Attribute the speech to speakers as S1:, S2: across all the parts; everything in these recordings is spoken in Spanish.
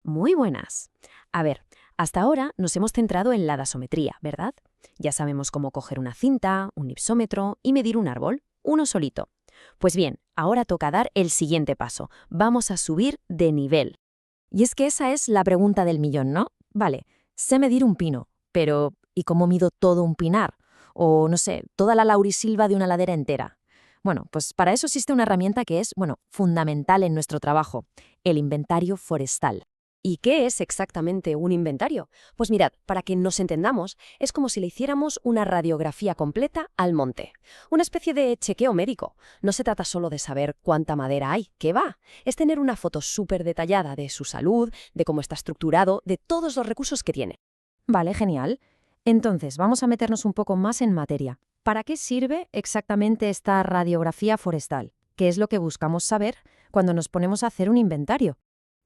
S1: Muy buenas. A ver, hasta ahora nos hemos centrado en la dasometría, ¿verdad? Ya sabemos cómo coger una cinta, un ipsómetro y medir un árbol, uno solito. Pues bien, ahora toca dar el siguiente paso. Vamos a subir de nivel. Y es que esa es la pregunta del millón, ¿no? Vale, sé medir un pino, pero ¿y cómo mido todo un pinar? O, no sé, toda la laurisilva de una ladera entera. Bueno, pues para eso existe una herramienta que es, fundamental en nuestro trabajo, el inventario forestal.
S2: ¿Y qué es exactamente un inventario? Pues mirad, para que nos entendamos, es como si le hiciéramos una radiografía completa al monte. Una especie de chequeo médico. No se trata solo de saber cuánta madera hay, ¿qué va? Es tener una foto súper detallada de su salud, de cómo está estructurado, de todos los recursos que tiene.
S1: Vale, genial. Entonces, vamos a meternos un poco más en materia. ¿Para qué sirve exactamente esta radiografía forestal? ¿Qué es lo que buscamos saber cuando nos ponemos a hacer un inventario?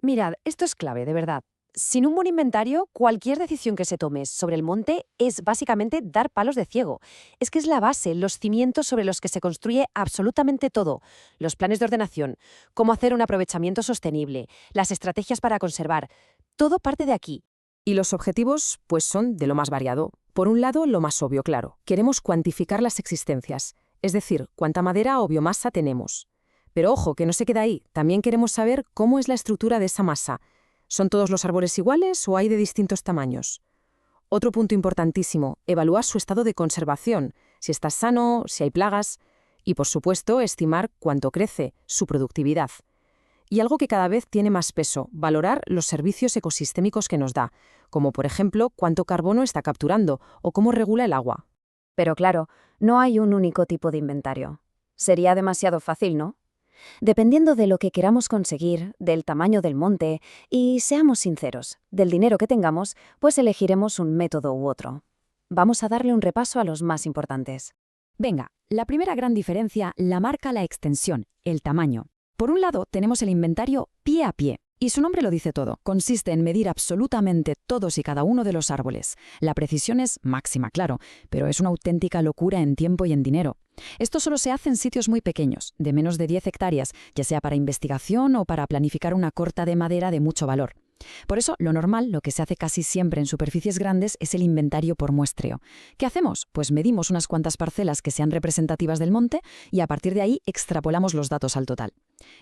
S2: Mirad, esto es clave, de verdad. Sin un buen inventario, cualquier decisión que se tome sobre el monte es básicamente dar palos de ciego. Es que es la base, los cimientos sobre los que se construye absolutamente todo. Los planes de ordenación, cómo hacer un aprovechamiento sostenible, las estrategias para conservar. Todo parte de aquí.
S3: Y los objetivos, pues son de lo más variado. Por un lado, lo más obvio, claro. Queremos cuantificar las existencias, es decir, cuánta madera o biomasa tenemos. Pero ojo, que no se queda ahí. También queremos saber cómo es la estructura de esa masa. ¿Son todos los árboles iguales o hay de distintos tamaños? Otro punto importantísimo, evaluar su estado de conservación, si está sano, si hay plagas. Y, por supuesto, estimar cuánto crece, su productividad. Y algo que cada vez tiene más peso, valorar los servicios ecosistémicos que nos da, como por ejemplo cuánto carbono está capturando o cómo regula el agua.
S1: Pero claro, no hay un único tipo de inventario. Sería demasiado fácil, ¿no? Dependiendo de lo que queramos conseguir, del tamaño del monte y, seamos sinceros, del dinero que tengamos, pues elegiremos un método u otro. Vamos a darle un repaso a los más importantes.
S4: Venga, la primera gran diferencia la marca la extensión, el tamaño. Por un lado, tenemos el inventario pie a pie. Y su nombre lo dice todo. Consiste en medir absolutamente todos y cada uno de los árboles. La precisión es máxima, claro, pero es una auténtica locura en tiempo y en dinero. Esto solo se hace en sitios muy pequeños, de menos de 10 hectáreas, ya sea para investigación o para planificar una corta de madera de mucho valor. Por eso, lo normal, lo que se hace casi siempre en superficies grandes, es el inventario por muestreo. ¿Qué hacemos? Pues medimos unas cuantas parcelas que sean representativas del monte y a partir de ahí extrapolamos los datos al total.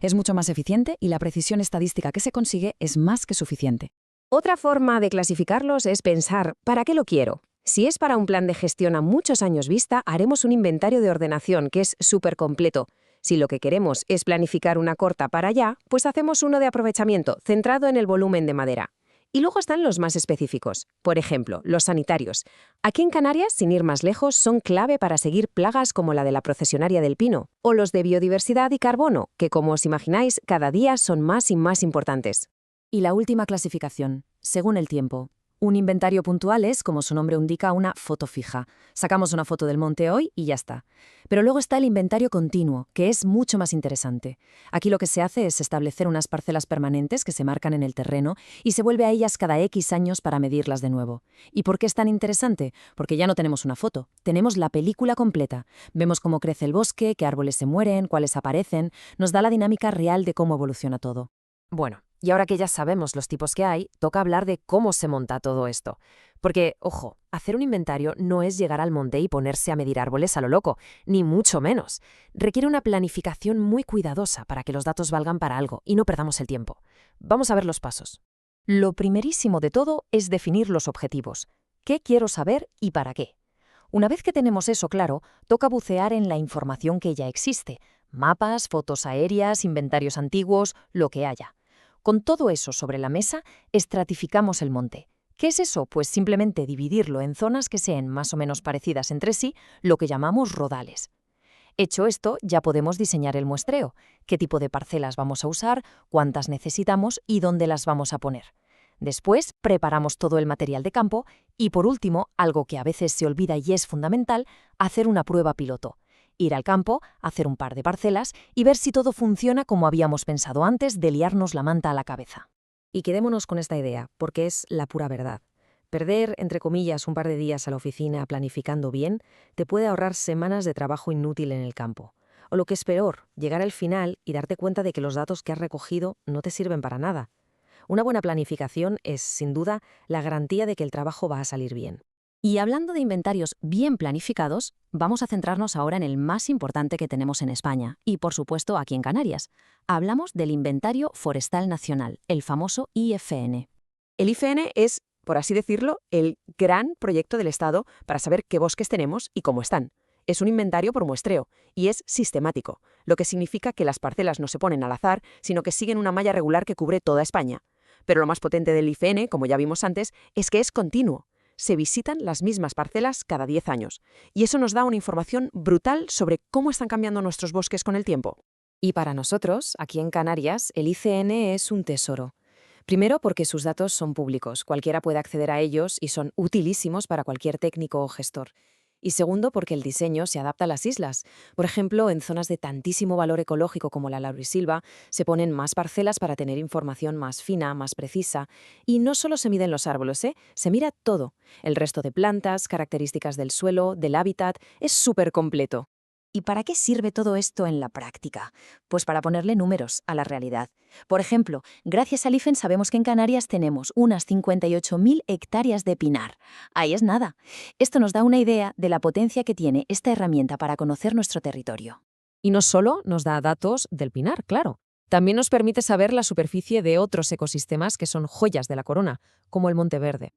S4: Es mucho más eficiente y la precisión estadística que se consigue es más que suficiente.
S2: Otra forma de clasificarlos es pensar, ¿para qué lo quiero? Si es para un plan de gestión a muchos años vista, haremos un inventario de ordenación que es súper completo. Si lo que queremos es planificar una corta para allá, pues hacemos uno de aprovechamiento, centrado en el volumen de madera. Y luego están los más específicos. Por ejemplo, los sanitarios. Aquí en Canarias, sin ir más lejos, son clave para seguir plagas como la de la procesionaria del pino, o los de biodiversidad y carbono, que como os imagináis, cada día son más y más importantes.
S1: Y la última clasificación, según el tiempo. Un inventario puntual es, como su nombre indica, una foto fija. Sacamos una foto del monte hoy y ya está. Pero luego está el inventario continuo, que es mucho más interesante. Aquí lo que se hace es establecer unas parcelas permanentes que se marcan en el terreno y se vuelve a ellas cada X años para medirlas de nuevo. ¿Y por qué es tan interesante? Porque ya no tenemos una foto, tenemos la película completa. Vemos cómo crece el bosque, qué árboles se mueren, cuáles aparecen. Nos da la dinámica real de cómo evoluciona todo.
S2: Bueno, y ahora que ya sabemos los tipos que hay, toca hablar de cómo se monta todo esto. Porque, ojo, hacer un inventario no es llegar al monte y ponerse a medir árboles a lo loco, ni mucho menos. Requiere una planificación muy cuidadosa para que los datos valgan para algo y no perdamos el tiempo. Vamos a ver los pasos. Lo primerísimo de todo es definir los objetivos. ¿Qué quiero saber y para qué? Una vez que tenemos eso claro, toca bucear en la información que ya existe. Mapas, fotos aéreas, inventarios antiguos, lo que haya. Con todo eso sobre la mesa, estratificamos el monte. ¿Qué es eso? Pues simplemente dividirlo en zonas que sean más o menos parecidas entre sí, lo que llamamos rodales. Hecho esto, ya podemos diseñar el muestreo, qué tipo de parcelas vamos a usar, cuántas necesitamos y dónde las vamos a poner. Después, preparamos todo el material de campo y, por último, algo que a veces se olvida y es fundamental, hacer una prueba piloto. Ir al campo, hacer un par de parcelas y ver si todo funciona como habíamos pensado antes de liarnos la manta a la cabeza.
S1: Y quedémonos con esta idea, porque es la pura verdad. Perder, entre comillas, un par de días a la oficina planificando bien te puede ahorrar semanas de trabajo inútil en el campo. O lo que es peor, llegar al final y darte cuenta de que los datos que has recogido no te sirven para nada.
S2: Una buena planificación es, sin duda, la garantía de que el trabajo va a salir bien.
S1: Y hablando de inventarios bien planificados, vamos a centrarnos ahora en el más importante que tenemos en España y, por supuesto, aquí en Canarias. Hablamos del Inventario Forestal Nacional, el famoso IFN.
S3: El IFN es, por así decirlo, el gran proyecto del Estado para saber qué bosques tenemos y cómo están. Es un inventario por muestreo y es sistemático, lo que significa que las parcelas no se ponen al azar, sino que siguen una malla regular que cubre toda España. Pero lo más potente del IFN, como ya vimos antes, es que es continuo. Se visitan las mismas parcelas cada 10 años, y eso nos da una información brutal sobre cómo están cambiando nuestros bosques con el tiempo.
S2: Y para nosotros, aquí en Canarias, el ICN es un tesoro. Primero porque sus datos son públicos, cualquiera puede acceder a ellos y son utilísimos para cualquier técnico o gestor. Y segundo, porque el diseño se adapta a las islas. Por ejemplo, en zonas de tantísimo valor ecológico como la laurisilva, se ponen más parcelas para tener información más fina, más precisa. Y no solo se miden los árboles, se mira todo. El resto de plantas, características del suelo, del hábitat, es súper completo.
S4: ¿Y para qué sirve todo esto en la práctica? Pues para ponerle números a la realidad. Por ejemplo, gracias al IFEN sabemos que en Canarias tenemos unas 58.000 hectáreas de pinar. Ahí es nada. Esto nos da una idea de la potencia que tiene esta herramienta para conocer nuestro territorio.
S2: Y no solo nos da datos del pinar, claro. También nos permite saber la superficie de otros ecosistemas que son joyas de la corona, como el Monte Verde.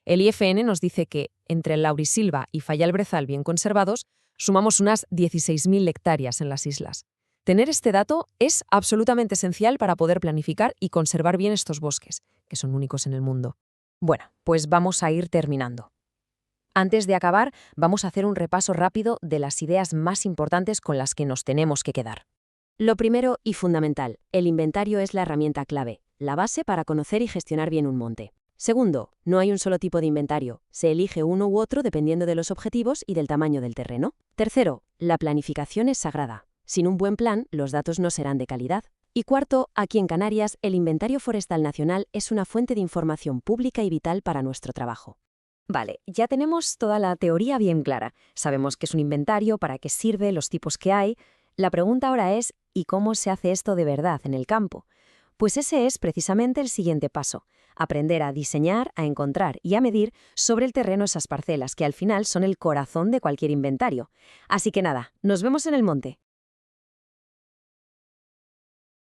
S2: El IFN nos dice que, entre el laurisilva y Fallal Brezal bien conservados, sumamos unas 16.000 hectáreas en las islas. Tener este dato es absolutamente esencial para poder planificar y conservar bien estos bosques, que son únicos en el mundo. Bueno, pues vamos a ir terminando. Antes de acabar, vamos a hacer un repaso rápido de las ideas más importantes con las que nos tenemos que quedar.
S1: Lo primero y fundamental, el inventario es la herramienta clave, la base para conocer y gestionar bien un monte. Segundo, no hay un solo tipo de inventario, se elige uno u otro dependiendo de los objetivos y del tamaño del terreno. Tercero, la planificación es sagrada. Sin un buen plan, los datos no serán de calidad. Y cuarto, aquí en Canarias, el Inventario Forestal Nacional es una fuente de información pública y vital para nuestro trabajo.
S4: Vale, ya tenemos toda la teoría bien clara. Sabemos qué es un inventario, para qué sirve, los tipos que hay. La pregunta ahora es, ¿y cómo se hace esto de verdad en el campo? Pues ese es precisamente el siguiente paso. Aprender a diseñar, a encontrar y a medir sobre el terreno esas parcelas que al final son el corazón de cualquier inventario. Así que nada, nos vemos en el monte.